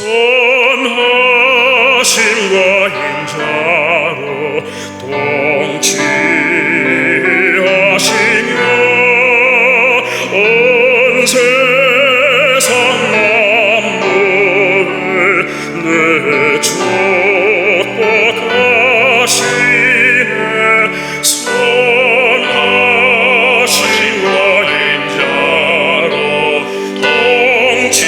선하심과 인자로 통치하시며 온 세상 만물을 내축복하시네. 선하심과 인자로 통치하시며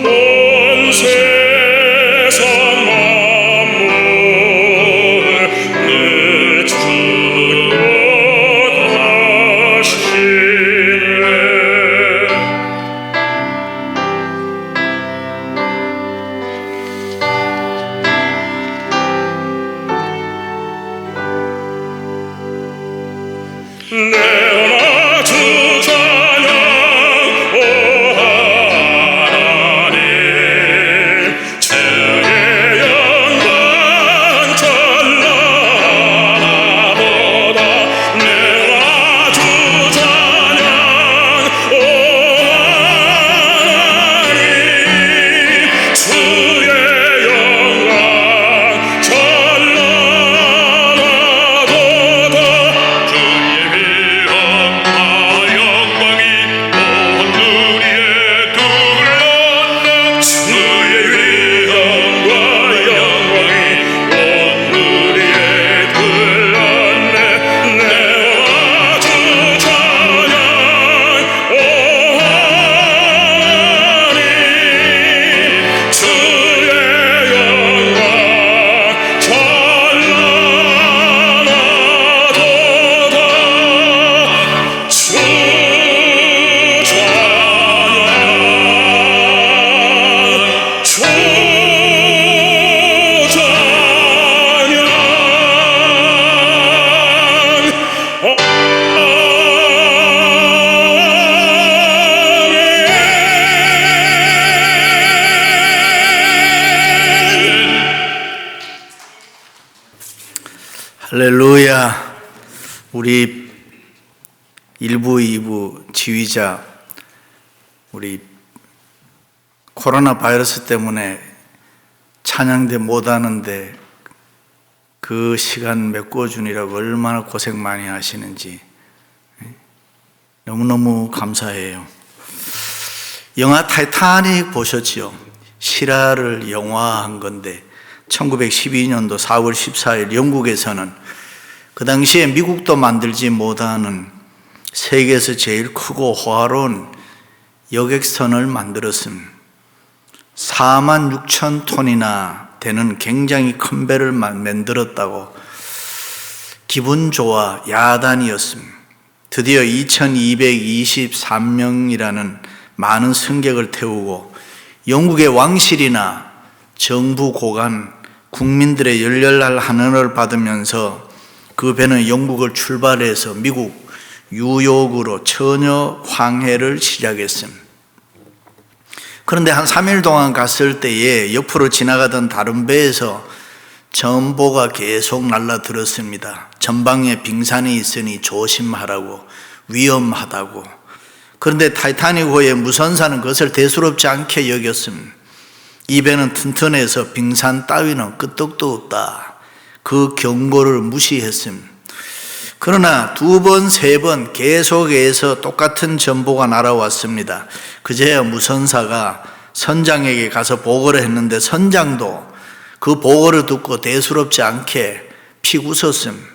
온 세상 만물을 내 주 찬양 오 하나님 주의 영광 찬란하도다. 내 주 찬양 오 하나님 주의 영광 찬란하도다. 할렐루야. 우리 1부, 2부 지휘자 우리 코로나 바이러스 때문에 찬양대 못하는데 그 시간 메꿔주느라고 얼마나 고생 많이 하시는지 너무너무 감사해요. 영화 타이타닉 보셨지요? 실화를 영화한 건데 1912년도 4월 14일 영국에서는 그 당시에 미국도 만들지 못하는 세계에서 제일 크고 호화로운 여객선을 만들었습니다. 46,000톤이나 되는 굉장히 큰 배를 만들었다고 기분 좋아 야단이었습니다. 드디어 2223명이라는 많은 승객을 태우고 영국의 왕실이나 정부 고관 국민들의 열렬한 환호를 받으면서 그 배는 영국을 출발해서 미국 뉴욕으로 처녀 황해를 시작했습니다. 그런데 한 3일 동안 갔을 때에 옆으로 지나가던 다른 배에서 전보가 계속 날라들었습니다. 전방에 빙산이 있으니 조심하라고, 위험하다고. 그런데 타이타닉호의 무선사는 그것을 대수롭지 않게 여겼습니다. 이 배는 튼튼해서 빙산 따위는 끄떡도 없다. 그 경고를 무시했습니다. 그러나 2번, 3번 계속해서 똑같은 전보가 날아왔습니다. 그제야 무선사가 선장에게 가서 보고를 했는데 선장도 그 보고를 듣고 대수롭지 않게 픽 웃었습니다.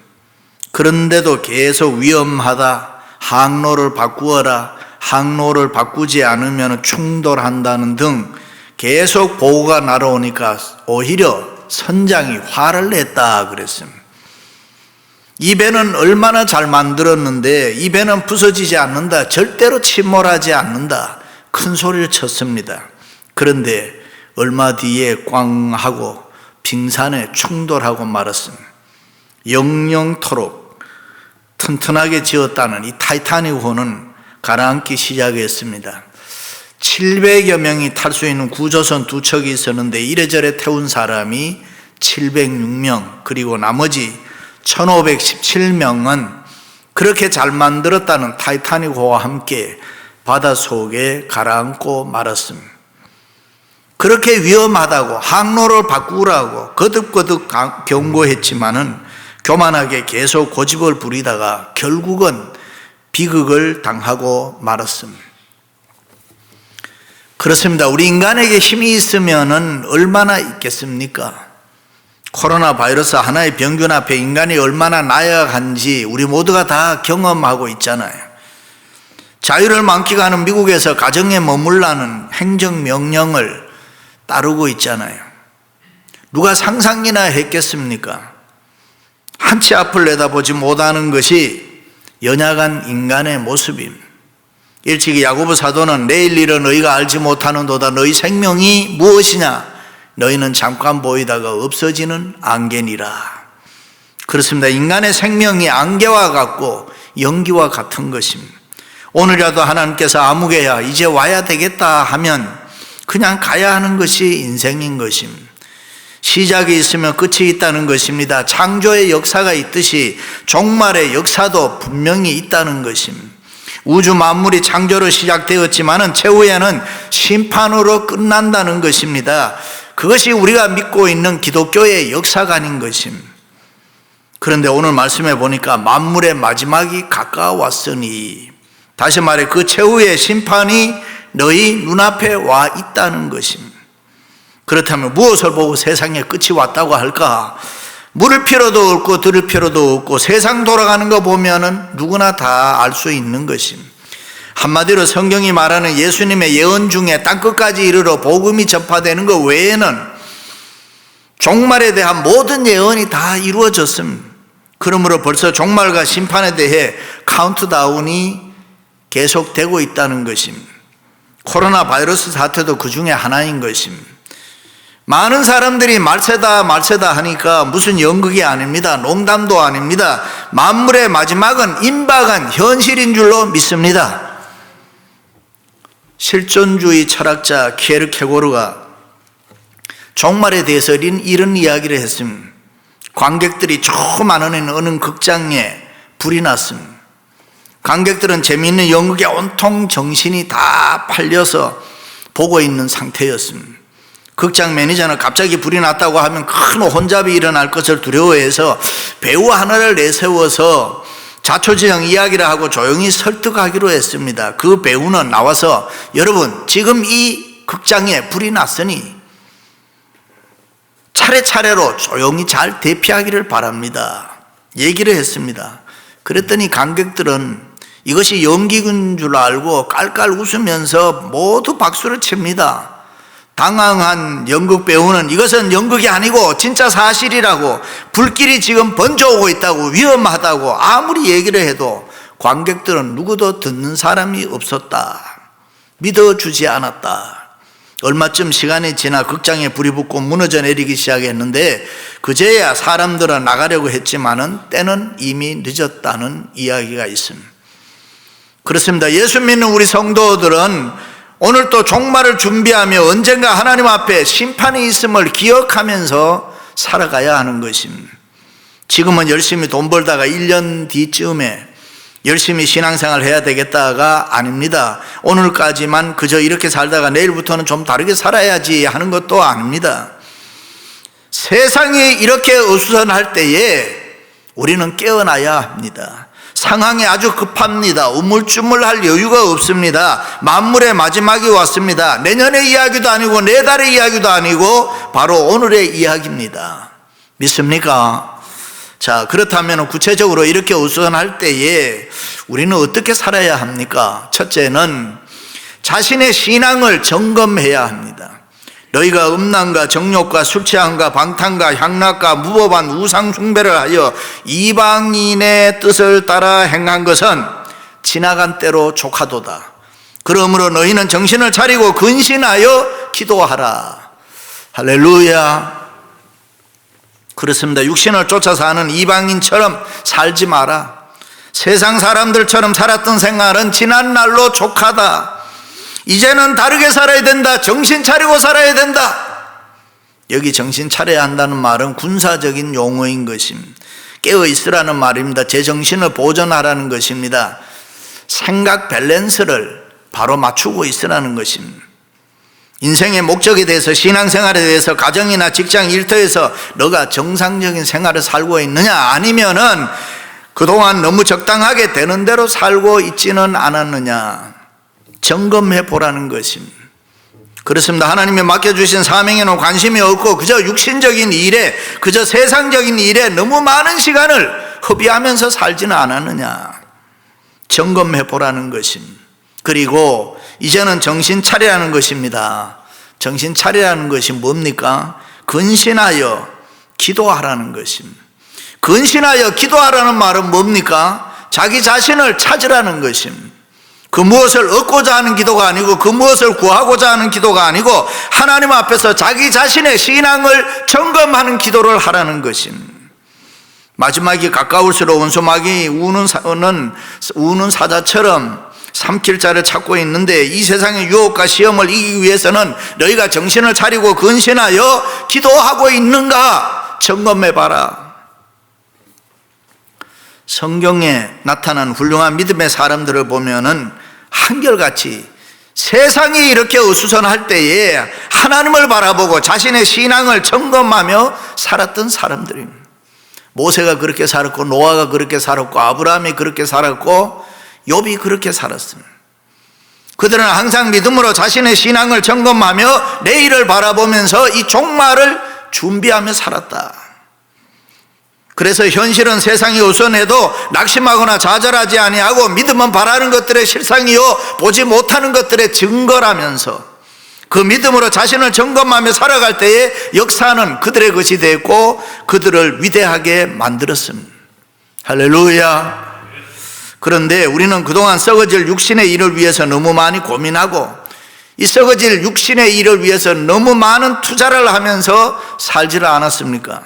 그런데도 계속 위험하다, 항로를 바꾸어라, 항로를 바꾸지 않으면 충돌한다는 등 계속 보고가 날아오니까 오히려 선장이 화를 냈다 그랬습니다. 이 배는 얼마나 잘 만들었는데 이 배는 부서지지 않는다, 절대로 침몰하지 않는다, 큰 소리를 쳤습니다. 그런데 얼마 뒤에 꽝 하고 빙산에 충돌하고 말았습니다. 영영토록 튼튼하게 지었다는 이 타이타닉호는 가라앉기 시작했습니다. 700여 명이 탈 수 있는 구조선 2척이 있었는데 이래저래 태운 사람이 706명, 그리고 나머지 1517명은 그렇게 잘 만들었다는 타이타닉호와 함께 바닷속에 가라앉고 말았습니다. 그렇게 위험하다고 항로를 바꾸라고 거듭거듭 경고했지만은 교만하게 계속 고집을 부리다가 결국은 비극을 당하고 말았습니다. 그렇습니다. 우리 인간에게 힘이 있으면은 얼마나 있겠습니까? 코로나 바이러스 하나의 병균 앞에 인간이 얼마나 나약한지 우리 모두가 다 경험하고 있잖아요. 자유를 만끽하는 미국에서 가정에 머물라는 행정명령을 따르고 있잖아요. 누가 상상이나 했겠습니까? 한치 앞을 내다보지 못하는 것이 연약한 인간의 모습입니다. 일찍이 야고보 사도는 내일 일은 너희가 알지 못하는도다. 너희 생명이 무엇이냐? 너희는 잠깐 보이다가 없어지는 안개니라. 그렇습니다. 인간의 생명이 안개와 같고 연기와 같은 것입니다. 오늘이라도 하나님께서 아무개야 이제 와야 되겠다 하면 그냥 가야 하는 것이 인생인 것입니다. 시작이 있으면 끝이 있다는 것입니다. 창조의 역사가 있듯이 종말의 역사도 분명히 있다는 것입니다. 우주 만물이 창조로 시작되었지만은 최후에는 심판으로 끝난다는 것입니다. 그것이 우리가 믿고 있는 기독교의 역사관인 것입니다. 그런데 오늘 말씀해 보니까 만물의 마지막이 가까웠으니, 다시 말해 그 최후의 심판이 너희 눈앞에 와 있다는 것입니다. 그렇다면 무엇을 보고 세상의 끝이 왔다고 할까? 물을 필요도 없고 들을 필요도 없고 세상 돌아가는 거 보면은 누구나 다 알 수 있는 것입니다. 한마디로 성경이 말하는 예수님의 예언 중에 땅끝까지 이르러 복음이 전파되는 것 외에는 종말에 대한 모든 예언이 다 이루어졌습니다. 그러므로 벌써 종말과 심판에 대해 카운트다운이 계속되고 있다는 것입니다. 코로나 바이러스 사태도 그 중에 하나인 것입니다. 많은 사람들이 말세다 하니까 무슨 연극이 아닙니다. 농담도 아닙니다. 만물의 마지막은 임박한 현실인 줄로 믿습니다. 실존주의 철학자 키에르케고르가 종말에 대해서 이런 이야기를 했습니다. 관객들이 조그마한 어느 극장에 불이 났습니다. 관객들은 재미있는 연극에 온통 정신이 다 팔려서 보고 있는 상태였습니다. 극장 매니저는 갑자기 불이 났다고 하면 큰 혼잡이 일어날 것을 두려워해서 배우 하나를 내세워서 자초지정 이야기를 하고 조용히 설득하기로 했습니다. 그 배우는 나와서 여러분 지금 이 극장에 불이 났으니 차례차례로 조용히 잘 대피하기를 바랍니다. 얘기를 했습니다. 그랬더니 관객들은 이것이 연기인 줄 알고 깔깔 웃으면서 모두 박수를 칩니다. 당황한 연극 배우는 이것은 연극이 아니고 진짜 사실이라고, 불길이 지금 번져오고 있다고, 위험하다고 아무리 얘기를 해도 관객들은 누구도 듣는 사람이 없었다. 믿어주지 않았다. 얼마쯤 시간이 지나 극장에 불이 붙고 무너져 내리기 시작했는데 그제야 사람들은 나가려고 했지만은 때는 이미 늦었다는 이야기가 있습니다. 그렇습니다. 예수 믿는 우리 성도들은 오늘 또 종말을 준비하며 언젠가 하나님 앞에 심판이 있음을 기억하면서 살아가야 하는 것입니다. 지금은 열심히 돈 벌다가 1년 뒤쯤에 열심히 신앙생활 해야 되겠다가 아닙니다. 오늘까지만 그저 이렇게 살다가 내일부터는 좀 다르게 살아야지 하는 것도 아닙니다. 세상이 이렇게 어수선할 때에 우리는 깨어나야 합니다. 상황이 아주 급합니다. 우물쭈물할 여유가 없습니다. 만물의 마지막이 왔습니다. 내년의 이야기도 아니고 내달의 이야기도 아니고 바로 오늘의 이야기입니다. 믿습니까? 자, 그렇다면 구체적으로 이렇게 어수선할 때에 우리는 어떻게 살아야 합니까? 첫째는 자신의 신앙을 점검해야 합니다. 너희가 음란과 정욕과 술취함과 방탕과 향락과 무법한 우상 숭배를 하여 이방인의 뜻을 따라 행한 것은 지나간 때로 족하도다. 그러므로 너희는 정신을 차리고 근신하여 기도하라. 할렐루야. 그렇습니다. 육신을 쫓아 사는 이방인처럼 살지 마라. 세상 사람들처럼 살았던 생활은 지난 날로 족하다. 이제는 다르게 살아야 된다. 정신 차리고 살아야 된다. 여기 정신 차려야 한다는 말은 군사적인 용어인 것입니다. 깨어 있으라는 말입니다. 제 정신을 보존하라는 것입니다. 생각 밸런스를 바로 맞추고 있으라는 것입니다. 인생의 목적에 대해서, 신앙생활에 대해서, 가정이나 직장, 일터에서 너가 정상적인 생활을 살고 있느냐, 아니면은 그동안 너무 적당하게 되는 대로 살고 있지는 않았느냐, 점검해 보라는 것입니다. 그렇습니다. 하나님이 맡겨주신 사명에는 관심이 없고 그저 육신적인 일에, 그저 세상적인 일에 너무 많은 시간을 허비하면서 살지는 않았느냐, 점검해 보라는 것입니다. 그리고 이제는 정신 차리라는 것입니다. 정신 차리라는 것이 뭡니까? 근신하여 기도하라는 것입니다. 근신하여 기도하라는 말은 뭡니까? 자기 자신을 찾으라는 것입니다. 그 무엇을 얻고자 하는 기도가 아니고, 그 무엇을 구하고자 하는 기도가 아니고, 하나님 앞에서 자기 자신의 신앙을 점검하는 기도를 하라는 것입니다. 마지막이 가까울수록 원수마귀 우는 사자처럼 삼킬 자를 찾고 있는데, 이 세상의 유혹과 시험을 이기기 위해서는 너희가 정신을 차리고 근신하여 기도하고 있는가 점검해 봐라. 성경에 나타난 훌륭한 믿음의 사람들을 보면은 한결같이 세상이 이렇게 어수선할 때에 하나님을 바라보고 자신의 신앙을 점검하며 살았던 사람들입니다. 모세가 그렇게 살았고, 노아가 그렇게 살았고, 아브라함이 그렇게 살았고, 욥이 그렇게 살았습니다. 그들은 항상 믿음으로 자신의 신앙을 점검하며 내일을 바라보면서 이 종말을 준비하며 살았다. 그래서 현실은 세상이 어수선해도 낙심하거나 좌절하지 아니하고, 믿음은 바라는 것들의 실상이요 보지 못하는 것들의 증거라면서 그 믿음으로 자신을 점검하며 살아갈 때에 역사는 그들의 것이 됐고 그들을 위대하게 만들었습니다. 할렐루야. 그런데 우리는 그동안 썩어질 육신의 일을 위해서 너무 많이 고민하고, 이 썩어질 육신의 일을 위해서 너무 많은 투자를 하면서 살지를 않았습니까?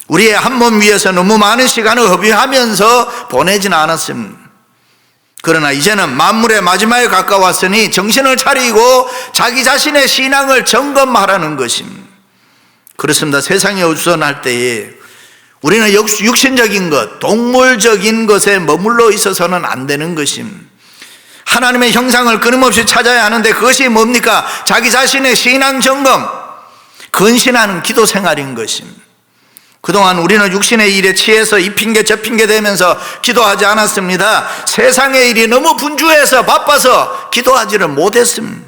우리의 한 몸 위해서 너무 많은 시간을 허비하면서 보내지는 않았습니다. 그러나 이제는 만물의 마지막에 가까웠으니 정신을 차리고 자기 자신의 신앙을 점검하라는 것입니다. 그렇습니다. 세상에 어수선할 때에 우리는 육신적인 것, 동물적인 것에 머물러 있어서는 안 되는 것입니다. 하나님의 형상을 끊임없이 찾아야 하는데, 그것이 뭡니까? 자기 자신의 신앙 점검, 근신하는 기도 생활인 것입니다. 그동안 우리는 육신의 일에 취해서 이 핑계 저 핑계 대면서 기도하지 않았습니다. 세상의 일이 너무 분주해서 바빠서 기도하지를 못했습니다.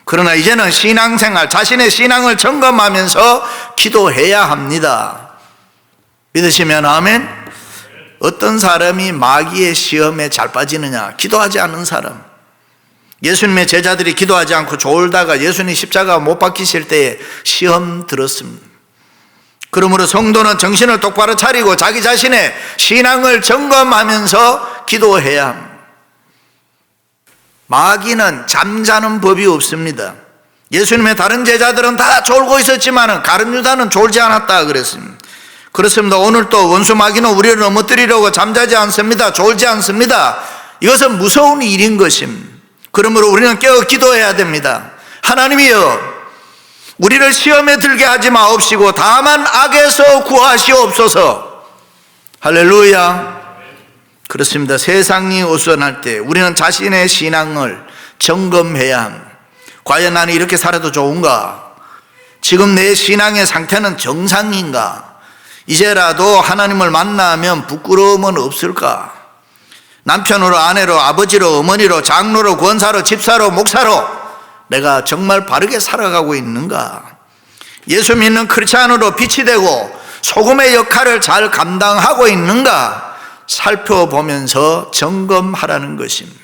그러나 이제는 신앙생활, 자신의 신앙을 점검하면서 기도해야 합니다. 믿으시면 아멘. 어떤 사람이 마귀의 시험에 잘 빠지느냐? 기도하지 않는 사람. 예수님의 제자들이 기도하지 않고 졸다가 예수님 십자가 못 박히실 때에 시험 들었습니다. 그러므로 성도는 정신을 똑바로 차리고 자기 자신의 신앙을 점검하면서 기도해야 합니다. 마귀는 잠자는 법이 없습니다. 예수님의 다른 제자들은 다 졸고 있었지만 가룟 유다는 졸지 않았다 그랬습니다. 그렇습니다. 오늘 또 원수 마귀는 우리를 넘어뜨리려고 잠자지 않습니다. 졸지 않습니다. 이것은 무서운 일인 것입니다. 그러므로 우리는 깨어 기도해야 됩니다. 하나님이여, 우리를 시험에 들게 하지 마옵시고 다만 악에서 구하시옵소서. 할렐루야. 그렇습니다. 세상이 어수선할 때 우리는 자신의 신앙을 점검해야 합니다. 과연 나는 이렇게 살아도 좋은가? 지금 내 신앙의 상태는 정상인가? 이제라도 하나님을 만나면 부끄러움은 없을까? 남편으로, 아내로, 아버지로, 어머니로, 장로로, 권사로, 집사로, 목사로 내가 정말 바르게 살아가고 있는가? 예수 믿는 크리스찬으로 빛이 되고 소금의 역할을 잘 감당하고 있는가? 살펴보면서 점검하라는 것입니다.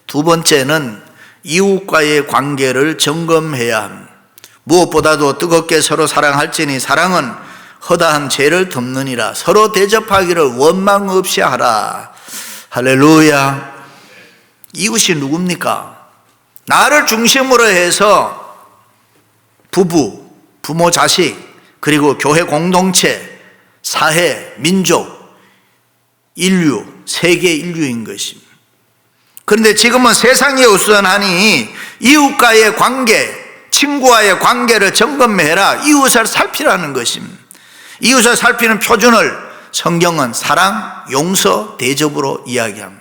두 번째는 이웃과의 관계를 점검해야 합니다. 무엇보다도 뜨겁게 서로 사랑할지니 사랑은 허다한 죄를 덮느니라. 서로 대접하기를 원망 없이 하라. 할렐루야. 이웃이 누굽니까? 나를 중심으로 해서 부부, 부모, 자식, 그리고 교회 공동체, 사회, 민족, 인류, 세계 인류인 것입니다. 그런데 지금은 세상이 어수선하니 이웃과의 관계, 친구와의 관계를 점검해라. 이웃을 살피라는 것입니다. 이웃을 살피는 표준을 성경은 사랑, 용서, 대접으로 이야기합니다.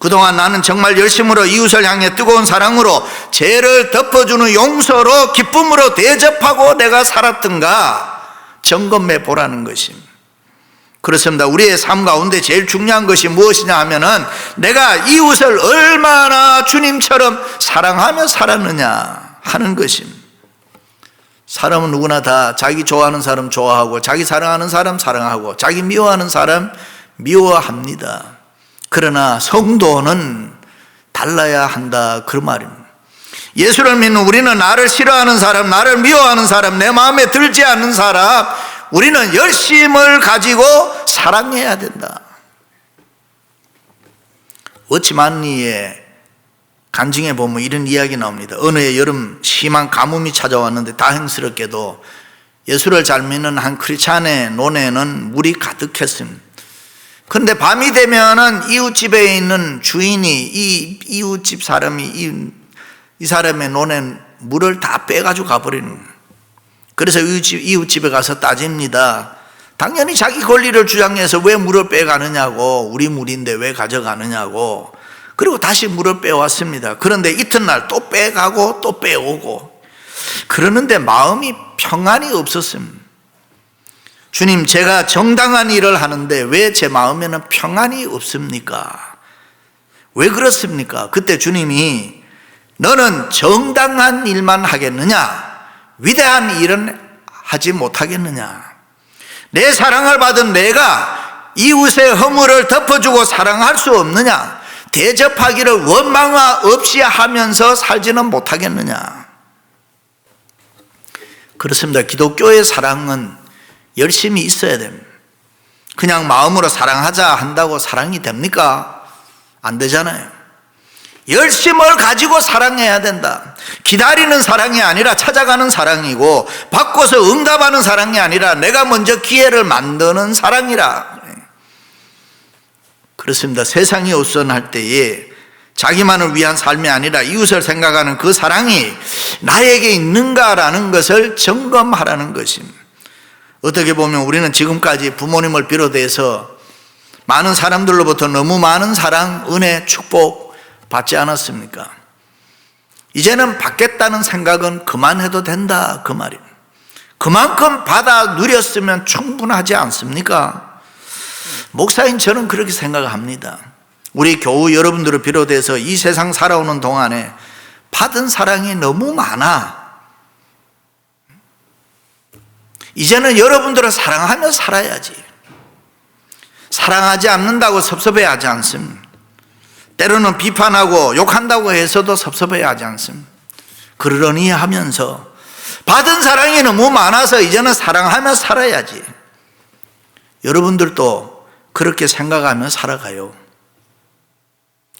그동안 나는 정말 열심으로 이웃을 향해 뜨거운 사랑으로 죄를 덮어주는 용서로 기쁨으로 대접하고 내가 살았던가 점검해 보라는 것입니다. 그렇습니다. 우리의 삶 가운데 제일 중요한 것이 무엇이냐 하면은 내가 이웃을 얼마나 주님처럼 사랑하며 살았느냐 하는 것입니다. 사람은 누구나 다 자기 좋아하는 사람 좋아하고 자기 사랑하는 사람 사랑하고 자기 미워하는 사람 미워합니다. 그러나 성도는 달라야 한다 그 말입니다. 예수를 믿는 우리는 나를 싫어하는 사람, 나를 미워하는 사람, 내 마음에 들지 않는 사람 우리는 열심을 가지고 사랑해야 된다. 워치만리의 간증에 보면 이런 이야기 나옵니다. 어느 해 여름 심한 가뭄이 찾아왔는데 다행스럽게도 예수를 잘 믿는 한 크리스찬의 논에는 물이 가득했습니다. 그런데 밤이 되면은 이웃집에 있는 주인이 이 이웃집 사람이 이 사람의 논에 물을 다 빼가지고 가버리는 거예요. 그래서 이웃집에 가서 따집니다. 당연히 자기 권리를 주장해서 왜 물을 빼가느냐고, 우리 물인데 왜 가져가느냐고. 그리고 다시 물을 빼왔습니다. 그런데 이튿날 또 빼가고 또 빼오고 그러는데 마음이 평안이 없었습니다. 주님, 제가 정당한 일을 하는데 왜 제 마음에는 평안이 없습니까? 왜 그렇습니까? 그때 주님이 너는 정당한 일만 하겠느냐? 위대한 일은 하지 못하겠느냐? 내 사랑을 받은 내가 이웃의 허물을 덮어주고 사랑할 수 없느냐? 대접하기를 원망 없이 하면서 살지는 못하겠느냐? 그렇습니다. 기독교의 사랑은 열심히 있어야 됩니다. 그냥 마음으로 사랑하자 한다고 사랑이 됩니까? 안 되잖아요. 열심을 가지고 사랑해야 된다. 기다리는 사랑이 아니라 찾아가는 사랑이고 바꿔서 응답하는 사랑이 아니라 내가 먼저 기회를 만드는 사랑이라. 그렇습니다. 세상이 어수선할 때에 자기만을 위한 삶이 아니라 이웃을 생각하는 그 사랑이 나에게 있는가라는 것을 점검하라는 것입니다. 어떻게 보면 우리는 지금까지 부모님을 비롯해서 많은 사람들로부터 너무 많은 사랑, 은혜, 축복 받지 않았습니까? 이제는 받겠다는 생각은 그만해도 된다 그 말입니다. 그만큼 받아 누렸으면 충분하지 않습니까? 목사인 저는 그렇게 생각합니다. 우리 교우 여러분들을 비롯해서 이 세상 살아오는 동안에 받은 사랑이 너무 많아. 이제는 여러분들을 사랑하며 살아야지. 사랑하지 않는다고 섭섭해하지 않습니다. 때로는 비판하고 욕한다고 해서도 섭섭해하지 않습니다. 그러려니 하면서 받은 사랑이 너무 많아서 이제는 사랑하며 살아야지. 여러분들도 그렇게 생각하며 살아가요.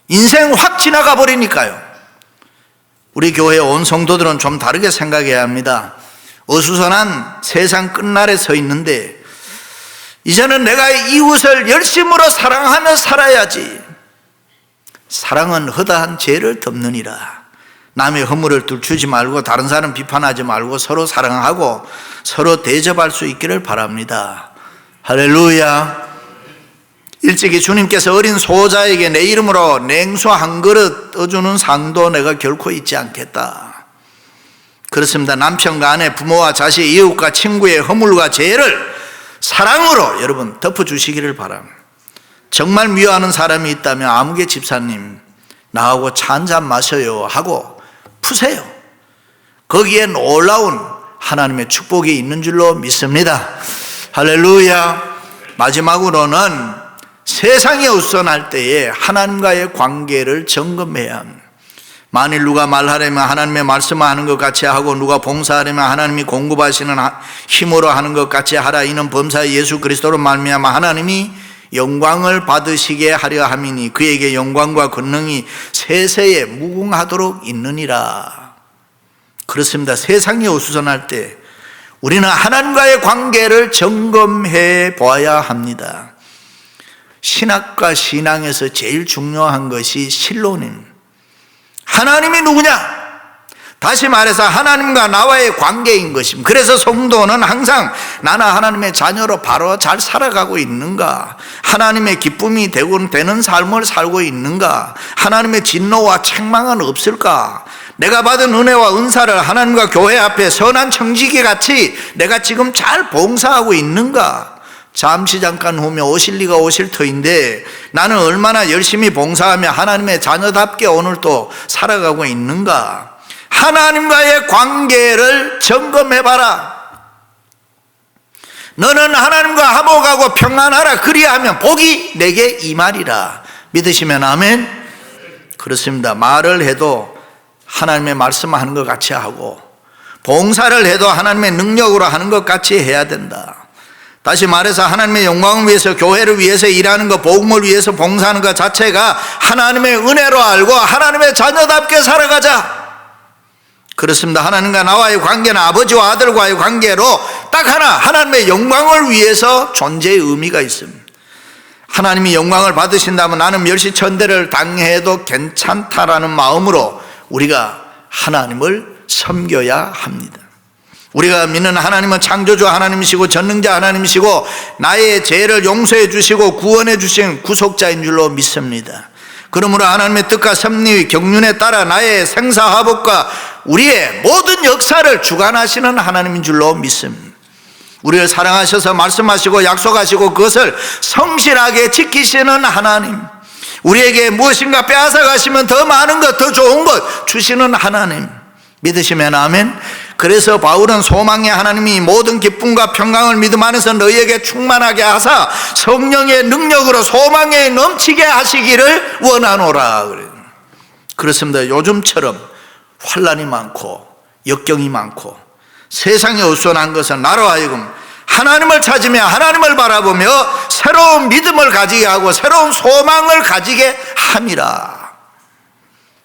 인생 확 지나가 버리니까요. 우리 교회 온 성도들은 좀 다르게 생각해야 합니다. 어수선한 세상 끝날에 서 있는데 이제는 내가 이웃을 열심으로 사랑하며 살아야지. 사랑은 허다한 죄를 덮느니라. 남의 허물을 들추지 말고 다른 사람 비판하지 말고 서로 사랑하고 서로 대접할 수 있기를 바랍니다. 할렐루야. 일찍이 주님께서 어린 소자에게 내 이름으로 냉수 한 그릇 떠주는 상도 내가 결코 잊지 않겠다. 그렇습니다. 남편과 아내, 부모와 자식, 이웃과 친구의 허물과 죄를 사랑으로 여러분 덮어주시기를 바랍니다. 정말 미워하는 사람이 있다면 아무개 집사님 나하고 차 한잔 마셔요 하고 푸세요. 거기에 놀라운 하나님의 축복이 있는 줄로 믿습니다. 할렐루야. 마지막으로는 세상이 어수선할 때에 하나님과의 관계를 점검해야 합니다. 만일 누가 말하려면 하나님의 말씀을 하는 것 같이 하고 누가 봉사하려면 하나님이 공급하시는 힘으로 하는 것 같이 하라. 이는 범사 예수 그리스도로 말미암아 하나님이 영광을 받으시게 하려 함이니 그에게 영광과 권능이 세세에 무궁하도록 있느니라. 그렇습니다. 세상이 어수선할 때 우리는 하나님과의 관계를 점검해 보아야 합니다. 신학과 신앙에서 제일 중요한 것이 신론입니다. 하나님이 누구냐? 다시 말해서 하나님과 나와의 관계인 것입니다. 그래서 성도는 항상 나는 하나님의 자녀로 바로 잘 살아가고 있는가, 하나님의 기쁨이 되는 삶을 살고 있는가, 하나님의 진노와 책망은 없을까, 내가 받은 은혜와 은사를 하나님과 교회 앞에 선한 청지기 같이 내가 지금 잘 봉사하고 있는가. 잠시 잠깐 후면 오실 리가 오실 터인데 나는 얼마나 열심히 봉사하며 하나님의 자녀답게 오늘도 살아가고 있는가. 하나님과의 관계를 점검해봐라. 너는 하나님과 화목하고 평안하라. 그리하면 복이 내게 임하리라. 믿으시면 아멘. 그렇습니다. 말을 해도 하나님의 말씀하는 것 같이 하고, 봉사를 해도 하나님의 능력으로 하는 것 같이 해야 된다. 다시 말해서 하나님의 영광을 위해서, 교회를 위해서 일하는 것, 복음을 위해서 봉사하는 것 자체가 하나님의 은혜로 알고 하나님의 자녀답게 살아가자. 그렇습니다. 하나님과 나와의 관계는 아버지와 아들과의 관계로 딱 하나, 하나님의 영광을 위해서 존재의 의미가 있습니다. 하나님이 영광을 받으신다면 나는 멸시천대를 당해도 괜찮다라는 마음으로 우리가 하나님을 섬겨야 합니다. 우리가 믿는 하나님은 창조주 하나님이시고 전능자 하나님이시고 나의 죄를 용서해 주시고 구원해 주신 구속자인 줄로 믿습니다. 그러므로 하나님의 뜻과 섭리, 경륜에 따라 나의 생사화복과 우리의 모든 역사를 주관하시는 하나님인 줄로 믿습니다. 우리를 사랑하셔서 말씀하시고 약속하시고 그것을 성실하게 지키시는 하나님, 우리에게 무엇인가 빼앗아 가시면 더 많은 것, 더 좋은 것 주시는 하나님, 믿으시면 아멘. 그래서 바울은 소망의 하나님이 모든 기쁨과 평강을 믿음 안에서 너희에게 충만하게 하사 성령의 능력으로 소망에 넘치게 하시기를 원하노라. 그렇습니다. 요즘처럼 환난이 많고 역경이 많고 세상에 어수선한 것은 나로 하여금 하나님을 찾으며 하나님을 바라보며 새로운 믿음을 가지게 하고 새로운 소망을 가지게 함이라.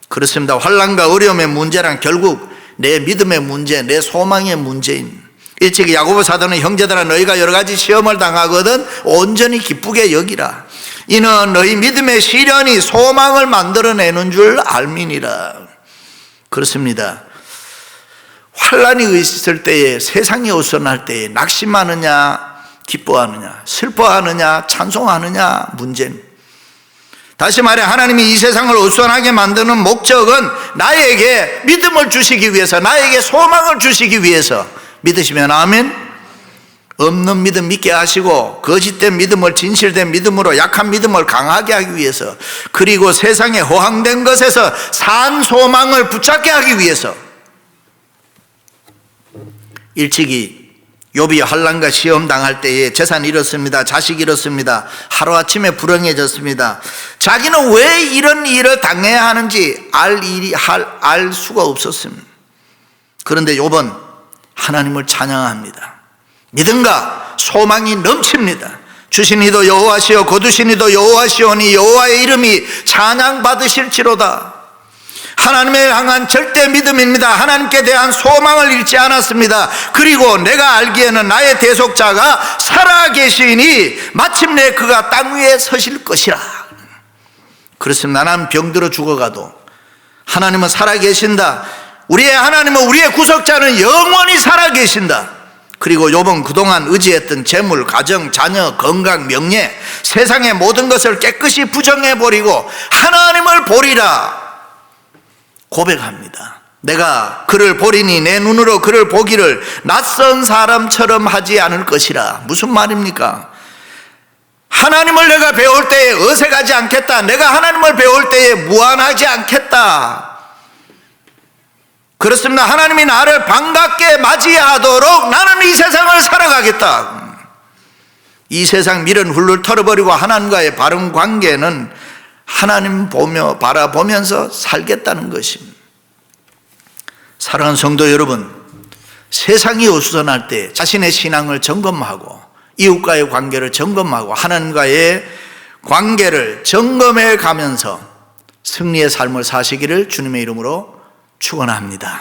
그렇습니다. 환난과 어려움의 문제란 결국 내 믿음의 문제, 내 소망의 문제인. 일찍이 야고보 사도는 형제들아 너희가 여러 가지 시험을 당하거든 온전히 기쁘게 여기라. 이는 너희 믿음의 시련이 소망을 만들어내는 줄 알미니라. 그렇습니다. 환난이 있을 때에, 세상이 어수선할 때에 낙심하느냐 기뻐하느냐, 슬퍼하느냐 찬송하느냐 문제입니다. 다시 말해 하나님이 이 세상을 어수선하게 만드는 목적은 나에게 믿음을 주시기 위해서, 나에게 소망을 주시기 위해서. 믿으시면 아멘. 없는 믿음 믿게 하시고 거짓된 믿음을 진실된 믿음으로, 약한 믿음을 강하게 하기 위해서, 그리고 세상에 허황된 것에서 산 소망을 붙잡게 하기 위해서. 일찍이 욥이 환난과 시험 당할 때에 재산 잃었습니다. 자식 잃었습니다. 하루아침에 불행해졌습니다. 자기는 왜 이런 일을 당해야 하는지 알 수가 없었습니다. 그런데 욥은 하나님을 찬양합니다. 믿음과 소망이 넘칩니다. 주신 이도 여호와시요 거두신 이도 여호와시오니 여호와의 이름이 찬양받으실지로다. 하나님을 향한 절대 믿음입니다. 하나님께 대한 소망을 잃지 않았습니다. 그리고 내가 알기에는 나의 대속자가 살아계시니 마침내 그가 땅 위에 서실 것이라. 그렇습니다. 나는 병들어 죽어가도 하나님은 살아계신다. 우리의 하나님은, 우리의 구속자는 영원히 살아계신다. 그리고 욥은 그동안 의지했던 재물, 가정, 자녀, 건강, 명예, 세상의 모든 것을 깨끗이 부정해버리고 하나님을 보리라 고백합니다. 내가 그를 보리니 내 눈으로 그를 보기를 낯선 사람처럼 하지 않을 것이라. 무슨 말입니까? 하나님을 내가 배울 때에 어색하지 않겠다. 내가 하나님을 배울 때에 무안하지 않겠다. 그렇습니다. 하나님이 나를 반갑게 맞이하도록 나는 이 세상을 살아가겠다. 이 세상 미련 훌훌 털어버리고 하나님과의 바른 관계는 하나님 보며 바라보면서 살겠다는 것입니다. 사랑하는 성도 여러분, 세상이 어수선할 때 자신의 신앙을 점검하고 이웃과의 관계를 점검하고 하나님과의 관계를 점검해 가면서 승리의 삶을 사시기를 주님의 이름으로 축원합니다.